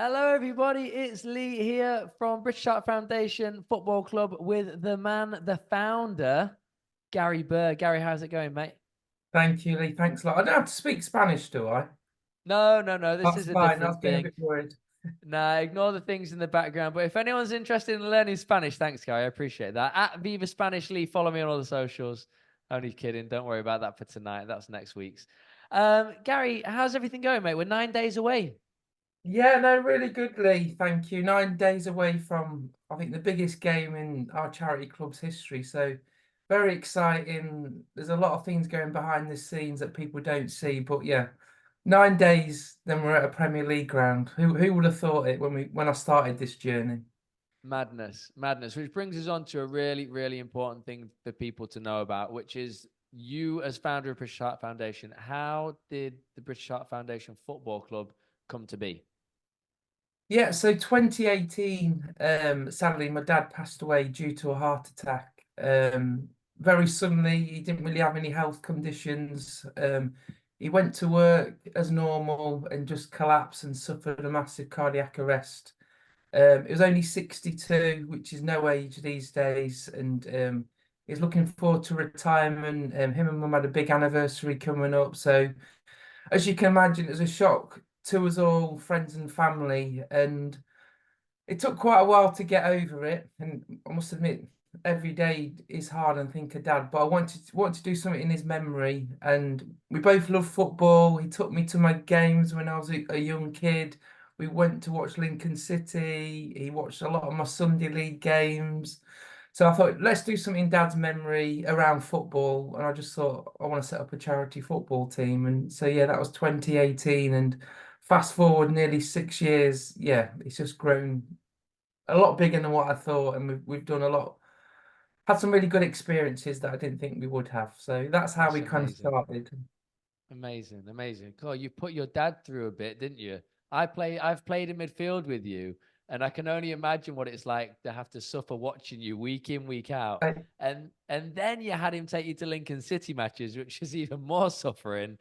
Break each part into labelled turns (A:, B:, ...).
A: Hello, everybody. It's Lee here from British Heart Foundation Football Club with the man, the founder, Gary Burr. Gary, how's it going, mate?
B: Thank you, Lee. Thanks a lot. I don't have to speak Spanish, do I?
A: No. This
B: That's
A: is a
B: fine. I was
A: different
B: getting a
A: thing.
B: bit worried.
A: Nah, ignore the things in the background. But if anyone's interested in learning Spanish, thanks, Gary. I appreciate that. At Viva Spanish Lee, follow me on all the socials. Only kidding. Don't worry about that for tonight. That's next week's. Gary, how's everything going, mate? We're 9 days away.
B: Yeah, no, really good, Lee. Thank you. 9 days away from, I think, the biggest game in our charity club's history. So very exciting. There's a lot of things going behind the scenes that people don't see. But yeah, 9 days, then we're at a Premier League ground. Who would have thought it when I started this journey?
A: Madness, which brings us on to a really, really important thing for people to know about, which is you as founder of British Heart Foundation. How did the British Heart Foundation Football Club come to be?
B: Yeah, so 2018, sadly, my dad passed away due to a heart attack. Very suddenly, he didn't really have any health conditions. He went to work as normal and just collapsed and suffered a massive cardiac arrest. It was only 62, which is no age these days, and he's looking forward to retirement. Him and mum had a big anniversary coming up, so as you can imagine, it was a shock to us all, friends and family, and it took quite a while to get over it. And I must admit, every day is hard and think of dad, but I wanted to do something in his memory. And we both love football. He took me to my games when I was a young kid. We went to watch Lincoln City. He watched a lot of my Sunday League games. So I thought, let's do something in Dad's memory around football. And I just thought, I want to set up a charity football team. And so, yeah, that was 2018. And fast forward nearly 6 years, yeah, it's just grown a lot bigger than what I thought. And we've done a lot, had some really good experiences that I didn't think we would have. So that's how
A: That's
B: we kind of
A: amazing.
B: started.
A: Amazing. Cool. You put your dad through a bit, didn't you? I've played in midfield with you, and I can only imagine what it's like to have to suffer watching you week in, week out.
B: I,
A: And then you had him take you to Lincoln City matches, which is even more suffering.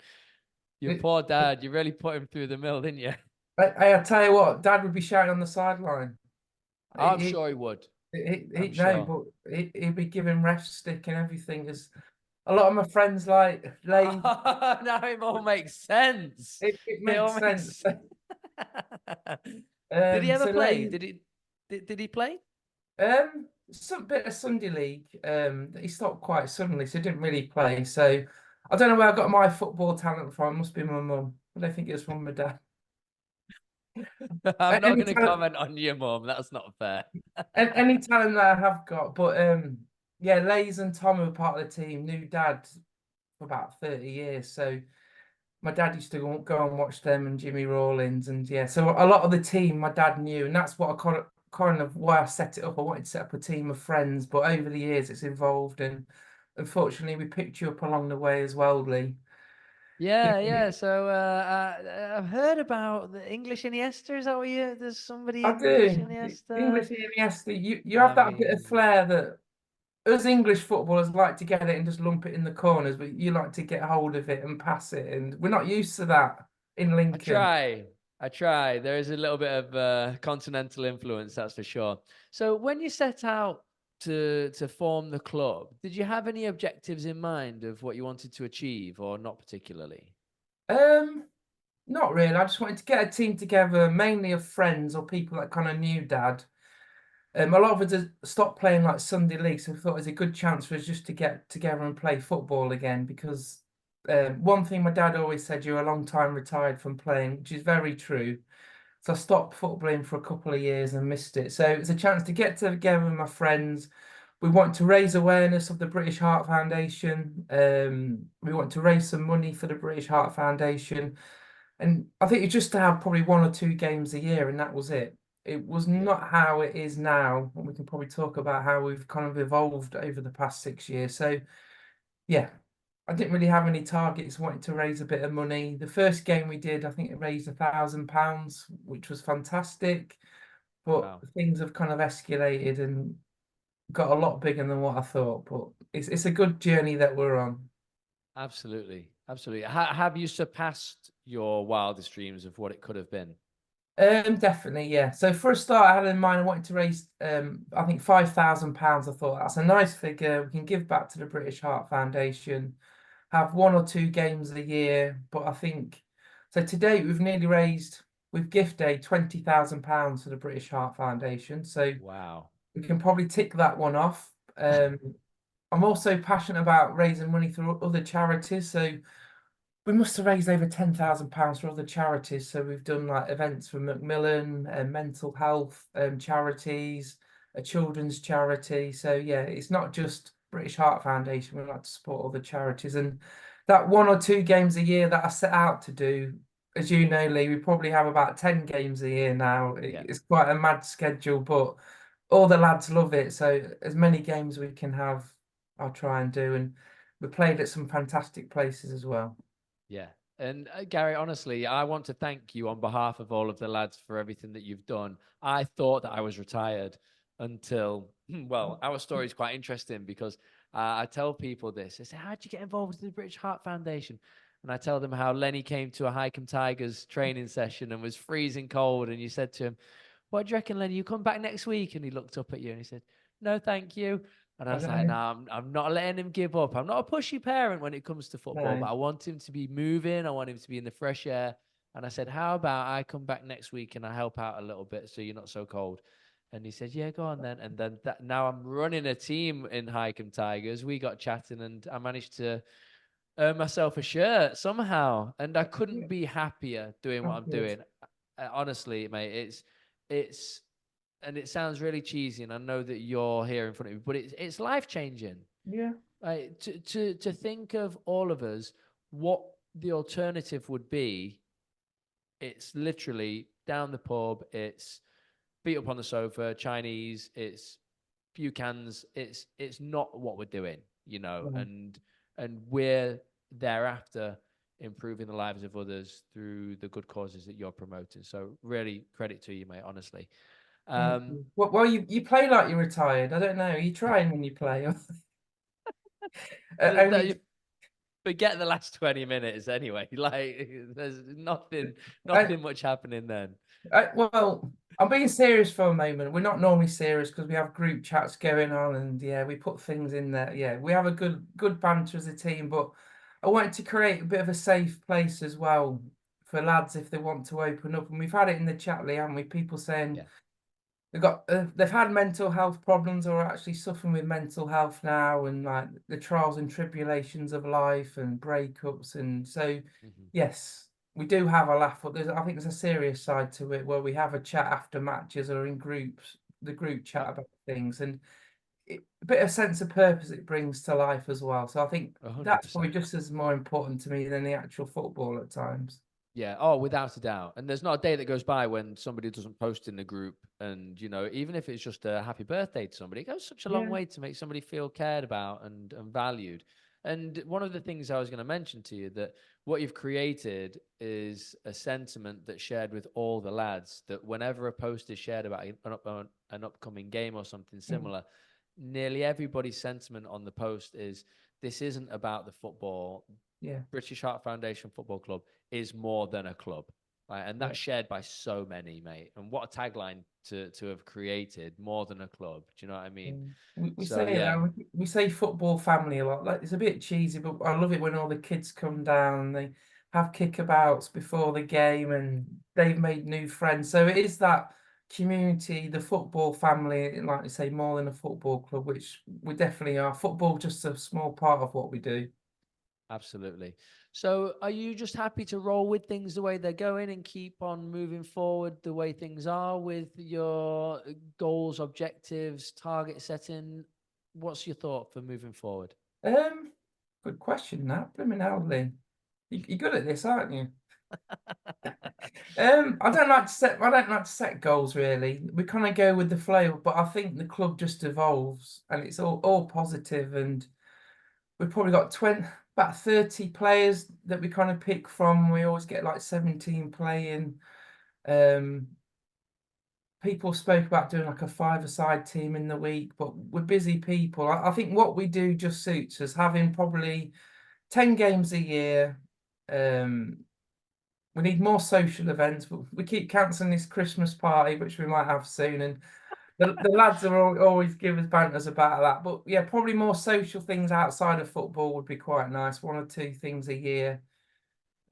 A: Your
B: it,
A: poor dad, you really put him through the mill, didn't you?
B: I tell you what, Dad would be shouting on the sideline.
A: I'm
B: He,
A: sure he would.
B: he
A: I'm
B: no,
A: sure.
B: but he'd be giving ref stick and everything. As a lot of my friends like Lay,
A: Now it all makes sense.
B: it
A: It
B: makes
A: all
B: sense.
A: makes sense. Did he ever
B: So
A: play?
B: Lay,
A: Did he play?
B: some bit of Sunday League. He stopped quite suddenly, so he didn't really play. So I don't know where I got my football talent from. It must be my mum. I don't think it was from my dad.
A: I'm not
B: Any
A: going to
B: talent,
A: comment on your mum. That's not fair.
B: any talent that I have got, but yeah, Lays and Tom were part of the team. Knew Dad for about 30 years, so my dad used to go and watch them and Jimmy Rawlins, and yeah, so a lot of the team my dad knew, and that's what I kind of why I set it up. I wanted to set up a team of friends, but over the years it's evolved, and unfortunately we picked you up along the way as well, Lee. You know,
A: Yeah. So I've heard about the English Iniesta. Is that what you? There's somebody
B: I
A: English
B: do.
A: Iniesta.
B: English Iniesta, you have
A: I
B: that bit of
A: mean,
B: flair that us English footballers like to get it and just lump it in the corners, but you like to get hold of it and pass it, and we're not used to that in
A: I
B: Lincoln.
A: try. I try. There is a little bit of continental influence, that's for sure. So when you set out to form the club, did you have any objectives in mind of what you wanted to achieve, or not particularly?
B: Um, Not really. I just wanted to get a team together, mainly of friends or people that kind of knew Dad. A lot of us had stopped playing like Sunday league, so we thought it was a good chance for us just to get together and play football again. Because one thing my dad always said, you're a long time retired from playing, which is very true. So I stopped footballing for a couple of years and missed it. So it was a chance to get together with my friends. We want to raise awareness of the British Heart Foundation. We want to raise some money for the British Heart Foundation. And I think it's just to have probably one or two games a year, and that was it. It was
A: Yeah.
B: not how it is now. And we can probably talk about how we've kind of evolved over the past 6 years. So, yeah, I didn't really have any targets. Wanted to raise a bit of money. The first game we did, I think it raised £1,000, which was fantastic. But
A: Wow.
B: things have kind of escalated and got a lot bigger than what I thought. But it's a good journey that we're on.
A: Absolutely. Have you surpassed your wildest dreams of what it could have been?
B: Definitely, yeah. So for a start, I had in mind I wanted to raise I think £5,000. I thought that's a nice figure. We can give back to the British Heart Foundation, have 1 or 2 games a year. But I think so to date we've nearly raised with gift day £20,000 for the British Heart Foundation. So
A: Wow.
B: we can probably tick that one off. I'm also passionate about raising money through other charities. So we must have raised over £10,000 for other charities. So we've done like events for Macmillan and mental health charities, a children's charity. So yeah, it's not just British Heart Foundation. We like to support other charities. And that 1 or 2 games a year that I set out to do, as you know, Lee, we probably have about 10 games a year now.
A: Yeah.
B: It's quite a mad schedule, but all the lads love it. So as many games we can have, I'll try and do. And we played at some fantastic places as well.
A: Yeah. And Gary, honestly, I want to thank you on behalf of all of the lads for everything that you've done. I thought that I was retired until, well, our story is quite interesting because I tell people this. I say, how'd you get involved in the British Heart Foundation? And I tell them how Lenny came to a Highcombe Tigers training session and was freezing cold. And you said to him, what do you reckon, Lenny? You come back next week? And he looked up at you and he said, no, thank you. And I
B: I
A: was like,
B: know.
A: no, I'm not letting him give up. I'm not a pushy parent when it comes to football, but
B: No.
A: I want him to be moving. I want him to be in the fresh air. And I said, how about I come back next week and I help out a little bit so you're not so cold? And he said, yeah, go on then. And then now I'm running a team in Highcombe Tigers. We got chatting and I managed to earn myself a shirt somehow. And I
B: Yeah.
A: couldn't be happier doing what
B: Oh,
A: I'm
B: good.
A: doing. Honestly, mate, it's, and it sounds really cheesy, and I know that you're here in front of me, but it's life changing.
B: Yeah.
A: Like to think of all of us, what the alternative would be. It's literally down the pub. It's feet up on the sofa, Chinese. It's few cans. It's not what we're doing,
B: No.
A: and we're thereafter improving the lives of others through the good causes that you're promoting. So really credit to you, mate. Honestly.
B: Thank
A: Um,
B: you. Well, you play like you're retired. I don't know. Are you trying when you play?
A: you
B: Only.
A: forget the last 20 minutes anyway. Like there's
B: I,
A: nothing much happening then.
B: well, I'm being serious for a moment. We're not normally serious because we have group chats going on, and yeah, we put things in there. Yeah, we have a good banter as a team, but I wanted to create a bit of a safe place as well for lads if they want to open up. And we've had it in the chat, Lee, haven't we? People saying
A: Yeah.
B: they've had mental health problems or are actually suffering with mental health now, and like the trials and tribulations of life and breakups. And so
A: Mhm.
B: yes, we do have a laugh, but I think there's a serious side to it where we have a chat after matches or in groups, the group chat
A: Uh,
B: about things, and a bit of sense of purpose it brings to life as well. So I think that's probably
A: 100%.
B: just as more important to me than the actual football at times.
A: Yeah. Oh, without a doubt. And there's not a day that goes by when somebody doesn't post in the group. And, even if it's just a happy birthday to somebody, it goes such a long
B: Yeah.
A: way to make somebody feel cared about and valued. And one of the things I was going to mention to you that what you've created is a sentiment that's shared with all the lads that whenever a post is shared about an upcoming game or something
B: Mm.
A: similar, nearly everybody's sentiment on the post is this isn't about the football.
B: Yeah.
A: British Heart Foundation Football Club is more than a club. Right? And
B: Yeah.
A: that's shared by so many, mate. And what a tagline to have created, more than a club. Do you know what I mean?
B: Mm. We
A: So
B: say
A: yeah,
B: that we say football family a lot. Like it's a bit cheesy, but I love it when all the kids come down and they have kickabouts before the game and they've made new friends. So it is that community, the football family, like you say, more than a football club, which we definitely are. Football just a small part of what we do.
A: absolutely. So are you just happy to roll with things the way they're going and keep on moving forward the way things are with your goals, objectives, target setting? What's your thought for moving forward?
B: Um, Good question, that. Blooming hell, Lee. You're good at this, aren't you? I don't like to set goals really. We kind of go with the flow, but I think the club just evolves and it's all positive, and we've probably got 20 about 30 players that we kind of pick from. We always get like 17 playing. Um People spoke about doing like a five-a-side team in the week, but we're busy people. I think what we do just suits us, having probably 10 games a year. Um we need more social events. We keep cancelling this Christmas party, which we might have soon, and the lads are always give us banters about that. But yeah, probably more social things outside of football would be quite nice. One or two things a year.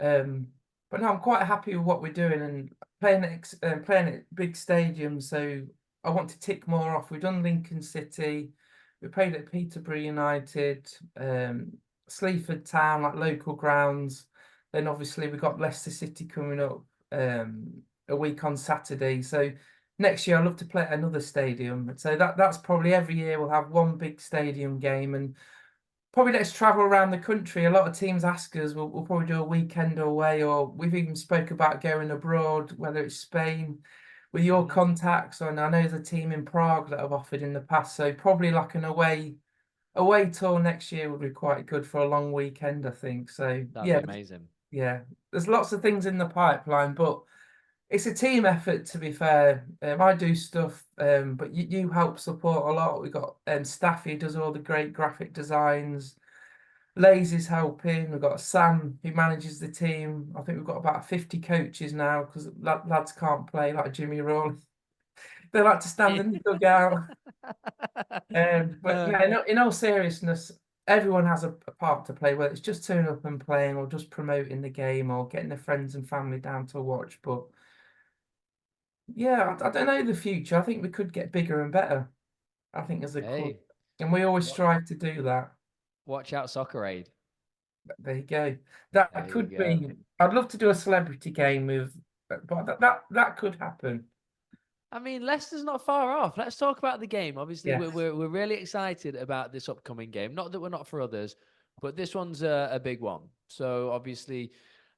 B: Um, but no, I'm quite happy with what we're doing and playing at big stadiums. So I want to tick more off. We've done Lincoln City, we played at Peterborough United, Sleaford Town, like local grounds. Then obviously we got Leicester City coming up a week on Saturday. So next year I'd love to play at another stadium. So that's probably every year we'll have one big stadium game and probably let's travel around the country. A lot of teams ask us, we'll probably do a weekend away, or we've even spoke about going abroad, whether it's Spain, with your contacts. And I know there's a team in Prague that have offered in the past, so probably like an away tour next year would be quite good for a long weekend, I think. So
A: That'd be
B: yeah,
A: amazing.
B: yeah. There's lots of things in the pipeline, but it's a team effort to be fair. I do stuff, but you help support a lot. We've got Staffy who does all the great graphic designs. Lazy's helping. We've got Sam who manages the team. I think we've got about 50 coaches now because lads can't play like Jimmy Rawley. They like to stand in the dugout. But
A: Uh,
B: no, in all seriousness, everyone has a part to play, whether it's just turning up and playing or just promoting the game or getting their friends and family down to watch. But yeah, I don't know the future. I think we could get bigger and better. I think as a club,
A: hey,
B: and we always
A: wa-
B: strive to do that.
A: watch out, Soccer Aid.
B: There you go. That
A: There you
B: could
A: go.
B: be. I'd love to do a celebrity game with, but that could happen.
A: I mean, Leicester's not far off. Let's talk about the game. Obviously, we're,
B: Yes.
A: we're, we're really excited about this upcoming game. Not that we're not for others, but this one's a big one. So, obviously,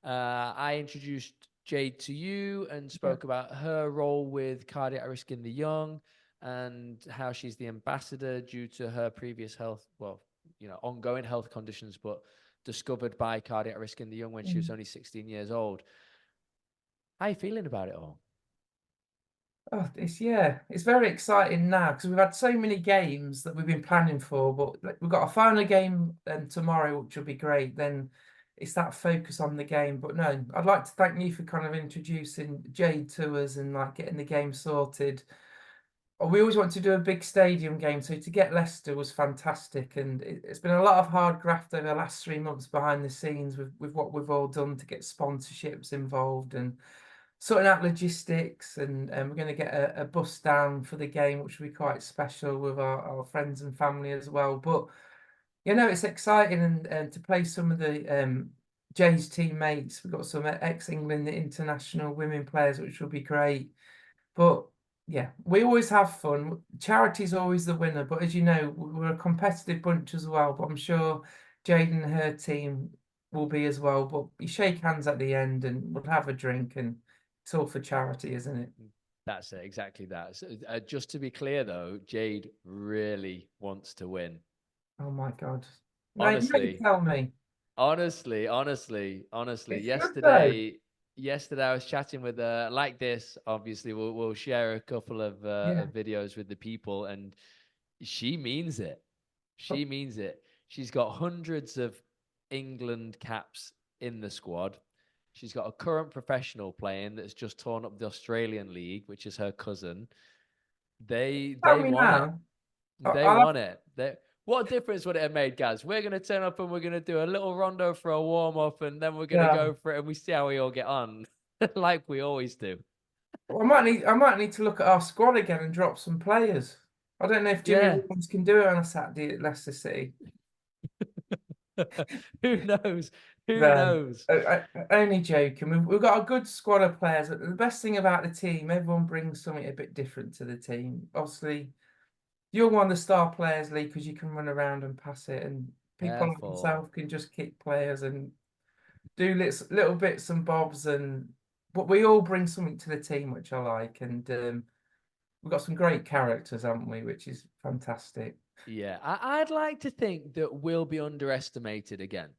A: I introduced Jade to you and
B: Yeah.
A: spoke about her role with cardiac risk in the young and how she's the ambassador due to her previous health, well, ongoing health conditions, but discovered by cardiac risk in the young when she was
B: Mm.
A: only 16 years old. How are you feeling about it all?
B: Oh, it's very exciting now because we've had so many games that we've been planning for, but like, we've got a final game tomorrow, which will be great. Then it's that focus on the game. But no, I'd like to thank you for kind of introducing Jade to us and like getting the game sorted. We always want to do a big stadium game, so to get Leicester was fantastic, and it's been a lot of hard graft over the last 3 months behind the scenes with what we've all done to get sponsorships involved and sorting out logistics, and we're going to get a bus down for the game, which will be quite special with our friends and family as well. But it's exciting and to play some of the Jay's teammates. We've got some ex-England international women players, which will be great. But yeah, we always have fun. Charity's always the winner, but as you know, we're a competitive bunch as well. But I'm sure Jade and her team will be as well. But you shake hands at the end and we'll have a drink, and it's all for charity, isn't it?
A: That's it, exactly that. So, just to be clear, though, Jade really wants to win.
B: Oh my God. No, you
A: Honestly,
B: tell me.
A: honestly.
B: It's good though.
A: Yesterday, I was chatting with her like this. Obviously, we'll share a couple
B: Yeah.
A: of videos with the people, and she means it. She means it. She's got hundreds of England caps in the squad. She's got a current professional playing that's just torn up the Australian league, which is her cousin. They
B: Tell
A: they
B: me
A: won it.
B: now.
A: They
B: I'll have,
A: won it. What difference would it have made, guys? We're going to turn up and we're going to do a little rondo for a warm up, and then we're going to
B: yeah.
A: go for it, and we see how we all get on, like we always do.
B: Well, I might need to look at our squad again and drop some players. I don't know if Jimmy
A: Yeah.
B: Williams can do it on a Saturday at Leicester City.
A: Who knows? Who
B: No,
A: knows?
B: only joking. We've got a good squad of players. The best thing about the team, everyone brings something a bit different to the team. Obviously, you're one of the star players, Lee, because you can run around and pass it, and people like
A: Careful.
B: yourself can just kick players and do little bits and bobs. But we all bring something to the team, which I like. And we've got some great characters, haven't we? Which is fantastic.
A: Yeah, I'd like to think that we'll be underestimated again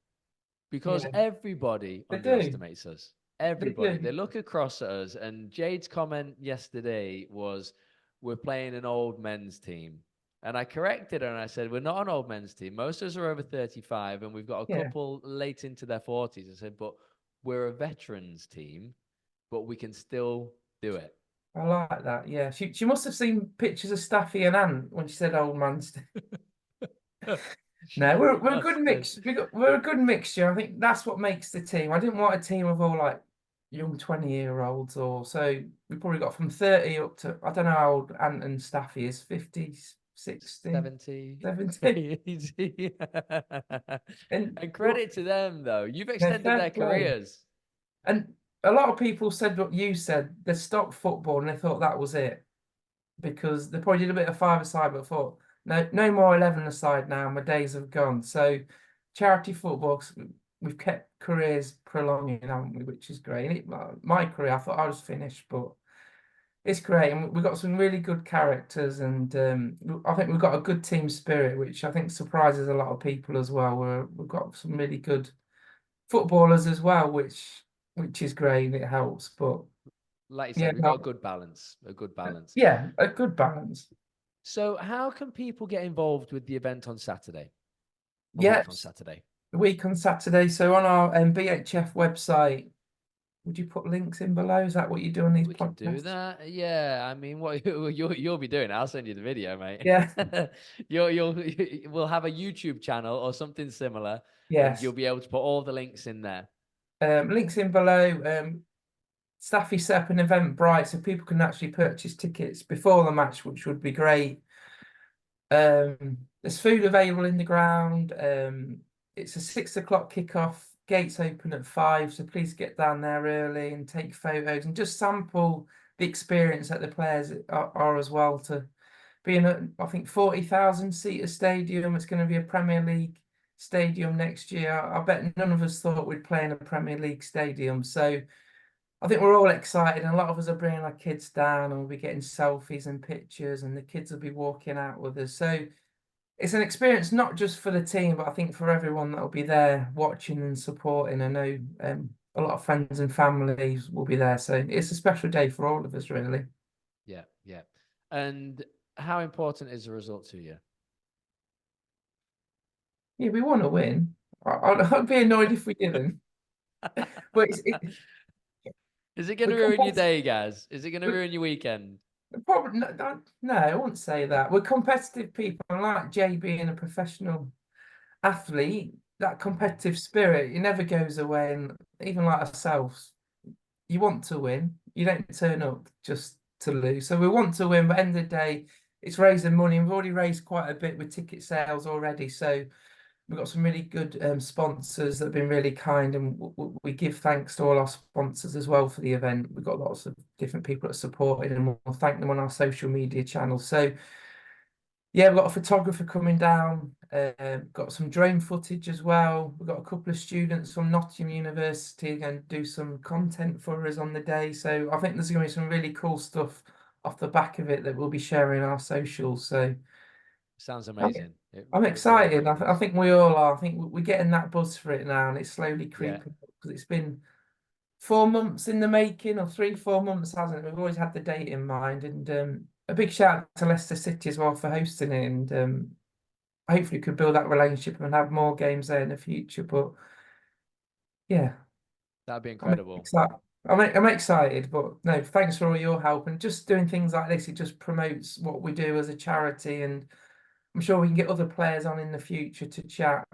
A: because
B: Yeah,
A: everybody
B: they do.
A: underestimates us.
B: They
A: Everybody. They
B: do.
A: look across at us, and Jade's comment yesterday was, "We're playing an old men's team." And I corrected her and I said, "We're not an old men's team. Most of us are over 35, and we've got a
B: Yeah.
A: couple late into their 40s." I said, "But we're a veterans team, but we can still do it.
B: I like that. Yeah, she must have seen pictures of Staffy and Ant when she said old man. No, we're a good
A: Mustard.
B: mix. We're a good mixture. I think that's what makes the team. I didn't want a team of all like young 20-year-olds or so. We probably got from 30 up to, I don't know how old Ant and Staffy is, 50, 60,
A: 70.
B: 70.
A: Easy.
B: And
A: And credit to them, though. You've
B: they're
A: extended
B: fair
A: their
B: play.
A: careers.
B: And a lot of people said what you said. They stopped football and they thought that was it because they probably did a bit of five-a-side, but thought, no, no more 11-a-side now. My days have gone. So charity football, we've kept careers prolonging, haven't we? Which is great. My career, I thought I was finished, but it's great. And we've got some really good characters, and I think we've got a good team spirit, which I think surprises a lot of people as well. We've got some really good footballers as well, which is great and it helps. But
A: Like you
B: yeah,
A: said, we've got a
B: no,
A: good balance. A good balance.
B: yeah, a good balance.
A: So, how can people get involved with the event on Saturday? A week on
B: Yes,
A: Saturday.
B: a week on Saturday. So on our BHF website, would you put links in below? Is that what you do on these
A: We can do
B: podcasts?
A: that. Yeah, I mean, what you'll be doing? I'll send you the video, mate.
B: Yeah.
A: You'll we'll have a YouTube channel or something similar, and you'll
B: Yes.
A: be able to put all the links in there.
B: Links in below. Staffy set up an event bright so people can actually purchase tickets before the match, which would be great. There's food available in the ground. It's a 6 o'clock kickoff. Gates open at 5, so please get down there early and take photos and just sample the experience that the players are as well. To be in a, I think 40,000 seater stadium. It's going to be a Premier League stadium next year. I bet none of us thought we'd play in a Premier League stadium. So I think we're all excited, and a lot of us are bringing our kids down, and we'll be getting selfies and pictures, and the kids will be walking out with us. So it's an experience not just for the team, but I think for everyone that will be there watching and supporting. I know a lot of friends and families will be there, so it's a special day for all of us, really.
A: Yeah, yeah. And how important is the result to you?
B: Yeah, we want to win. I'd be annoyed if we didn't. But
A: Is it going to
B: we're
A: ruin your
B: competitive.
A: day, guys? Is it going to ruin your weekend?
B: Probably no, I wouldn't say that. We're competitive people, and like Jay being a professional athlete, that competitive spirit, it never goes away. And even like ourselves, you want to win. You don't turn up just to lose. So we want to win, but end of the day, it's raising money. We've already raised quite a bit with ticket sales already. So we've got some really good sponsors that have been really kind, and we give thanks to all our sponsors as well for the event. We've got lots of different people that supported, and we'll thank them on our social media channels. So yeah, we've got a photographer coming down. Got some drone footage as well. We've got a couple of students from Nottingham University going to do some content for us on the day. So I think there's going to be some really cool stuff off the back of it that we'll be sharing on our socials. So
A: Sounds
B: I'm,
A: amazing.
B: I'm
A: It really,
B: excited.
A: really
B: I
A: does.
B: think we all are. I think we're getting that buzz for it now, and it's slowly
A: Yeah,
B: creeping up because it's been 4 months in the making, or 3, 4 months, hasn't it? We've always had the date in mind, and a big shout out to Leicester City as well for hosting it, and hopefully could build that relationship and have more games there in the future. But yeah,
A: that'd be
B: I'm
A: incredible.
B: excited. I'm excited, but no, thanks for all your help and just doing things like this. It just promotes what we do as a charity, and I'm sure we can get other players on in the future to chat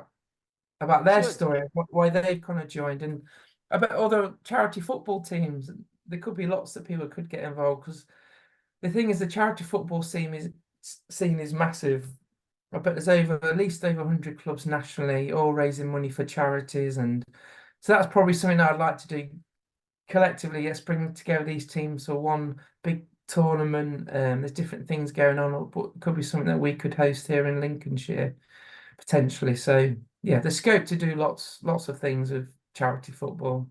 B: about
A: We
B: their
A: should.
B: story, why they've kind of joined, and about other charity football teams. There could be lots that people could get involved because the thing is, the charity football scene is massive. I bet there's at least over 100 clubs nationally, all raising money for charities, and so that's probably something that I'd like to do collectively. Let's bring together these teams for one big tournament. There's different things going on, but it could be something that we could host here in Lincolnshire potentially. So yeah, there's scope to do lots of things with charity football.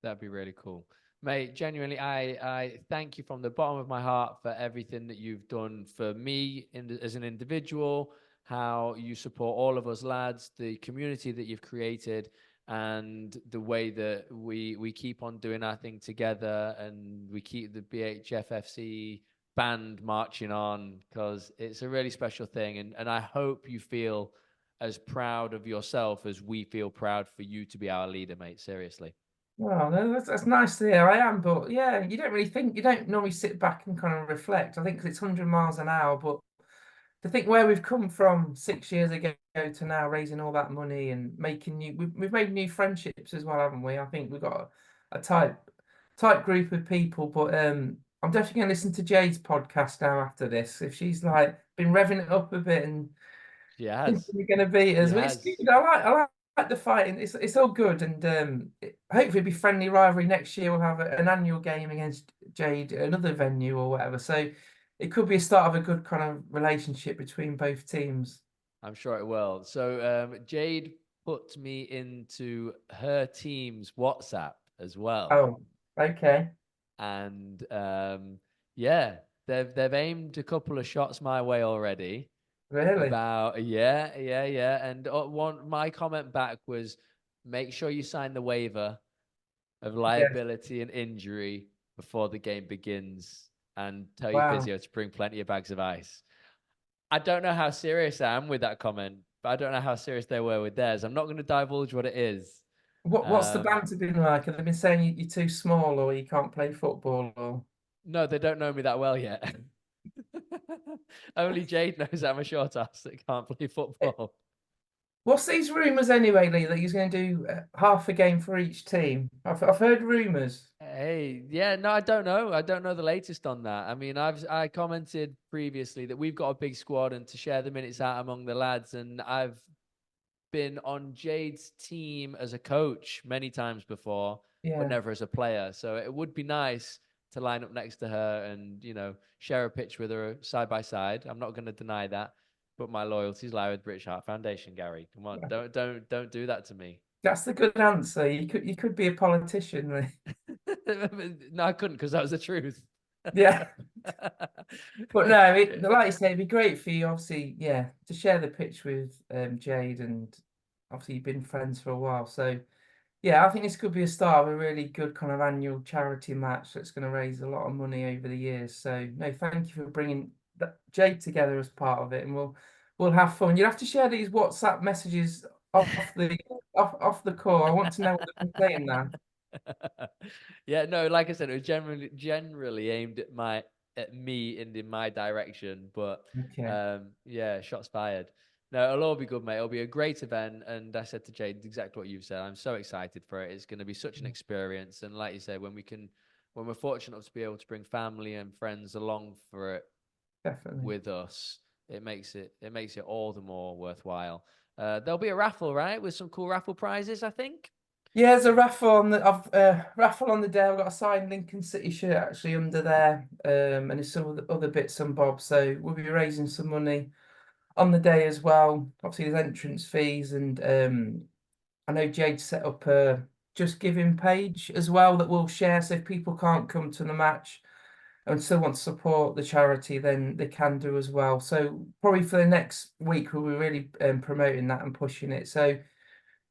A: That'd be really cool. Mate, genuinely, I thank you from the bottom of my heart for everything that you've done for me as an individual, how you support all of us lads, the community that you've created, and the way that we keep on doing our thing together, and we keep the BHF FC band marching on, because it's a really special thing. And I hope you feel as proud of yourself as we feel proud for you to be our leader, mate. Seriously.
B: Well, no, that's nice to hear. I am, but yeah, you don't really think, you don't normally sit back and kind of reflect. I think 'cause it's 100 miles an hour, but to think where we've come from 6 years ago to now, raising all that money and making we've made new friendships as well, haven't we? I think we've got a tight group of people, but I'm definitely going to listen to Jade's podcast now after this. If she's like been revving it up a bit and
A: She
B: thinking
A: has.
B: we're going to beat
A: She
B: us, but it's
A: has.
B: good. I like the fighting. It's all good, and hopefully it'll be friendly rivalry next year. We'll have an annual game against Jade, at another venue or whatever. So it could be a start of a good kind of relationship between both teams.
A: I'm sure it will. So Jade put me into her team's WhatsApp as well.
B: Oh, okay.
A: And yeah, they've aimed a couple of shots my way already.
B: Really?
A: About yeah. And one my comment back was, make sure you sign the waiver of
B: Yeah.
A: liability and injury before the game begins, and tell your
B: Wow.
A: physio to bring plenty of bags of ice. I don't know how serious I am with that comment, but I don't know how serious they were with theirs. I'm not going to divulge what it is.
B: What's the
A: Um,
B: banter been like? Have they been saying you're too small or you can't play football or?
A: no, they don't know me that well yet. Only Jade knows I'm a short ass that can't play football.
B: What's these rumours anyway, Lee, that he's going to do half a game for each team? I've heard rumours.
A: Hey, yeah, no, I don't know. I don't know the latest on that. I mean, I commented previously that we've got a big squad and to share the minutes out among the lads, and I've been on Jade's team as a coach many times before, but
B: Yeah,
A: never as a player. So it would be nice to line up next to her and, share a pitch with her side by side. I'm not going to deny that, but my loyalties lie with British Heart Foundation, Gary. Come on, don't do that to me.
B: that's the good answer. You could be a politician, Lee.
A: No, I couldn't because that was the truth.
B: Yeah. But no, like you say, it'd be great for you, obviously, yeah, to share the pitch with Jade, and obviously you've been friends for a while. So yeah, I think this could be a start of a really good kind of annual charity match that's going to raise a lot of money over the years. So no, thank you for bringing Jade together as part of it, and we'll have fun. You'll have to share these WhatsApp messages off the call. I want to know what they're saying now.
A: Yeah, no, like I said, it was generally aimed at me and in my direction, but
B: Okay.
A: yeah, shots fired. No, it'll all be good, mate. It'll be a great event, and I said to Jade exactly what you've said. I'm so excited for it. It's going to be such an experience, and like you say, when we're fortunate enough to be able to bring family and friends along for it
B: Definitely.
A: with us, it makes it all the more worthwhile. There'll be a raffle, right, with some cool raffle prizes, I think.
B: Yeah, there's a raffle on the day. I've got a signed Lincoln City shirt actually under there, and there's some other bits and bobs. So we'll be raising some money on the day as well. Obviously, there's entrance fees, and I know Jade set up a Just Giving page as well that we'll share. So if people can't come to the match and still want to support the charity, then they can do as well. So probably for the next week, we'll be really promoting that and pushing it. So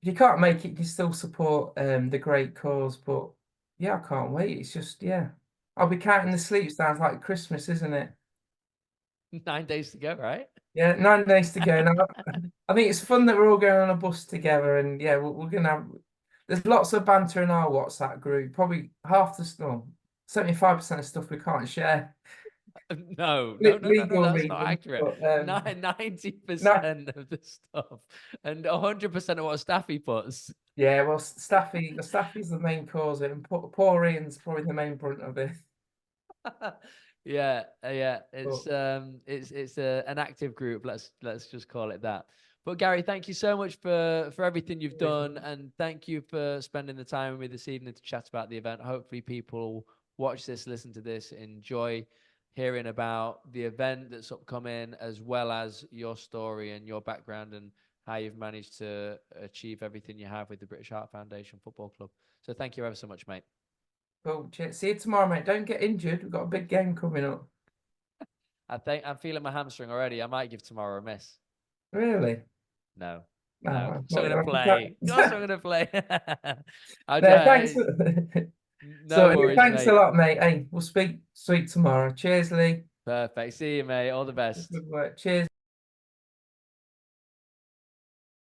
B: if you can't make it, you can still support the great cause. But yeah, I can't wait. It's just, yeah, I'll be counting the sleep. Sounds like Christmas, isn't it?
A: 9 days to go, right?
B: Yeah, 9 days to go. Now, I think it's fun that we're all going on a bus together, and yeah, we're gonna have. There's lots of banter in our WhatsApp group. Probably half the stuff, 75% of stuff we can't share,
A: No.
B: legal
A: That's not
B: reasons.
A: accurate.
B: But
A: 90% of the stuff and 100% of what Staffy puts.
B: yeah, well, Staffy's the main cause of it, and poor Ian's probably the main brunt of it.
A: Yeah.
B: But
A: It's an active group. Let's just call it that. But Gary, thank you so much for everything you've done, and thank you for spending the time with me this evening to chat about the event. Hopefully, people watch this, listen to this, enjoy hearing about the event that's upcoming, as well as your story and your background and how you've managed to achieve everything you have with the British Heart Foundation Football Club. So thank you ever so much, mate.
B: cool. See you tomorrow, mate. Don't get injured. We've got a big game coming up.
A: I think I'm feeling my hamstring already. I might give tomorrow a miss.
B: Really?
A: No,
B: No,
A: no.
B: I'm
A: So I'm
B: not
A: gonna
B: gonna
A: play. Of course I'm
B: have
A: gonna play.
B: No, thanks.
A: No
B: So
A: worries,
B: thanks a
A: mate.
B: lot, mate. Hey, we'll speak tomorrow. Cheers, Lee.
A: Perfect. See you, mate. All the best.
B: Good work. Cheers.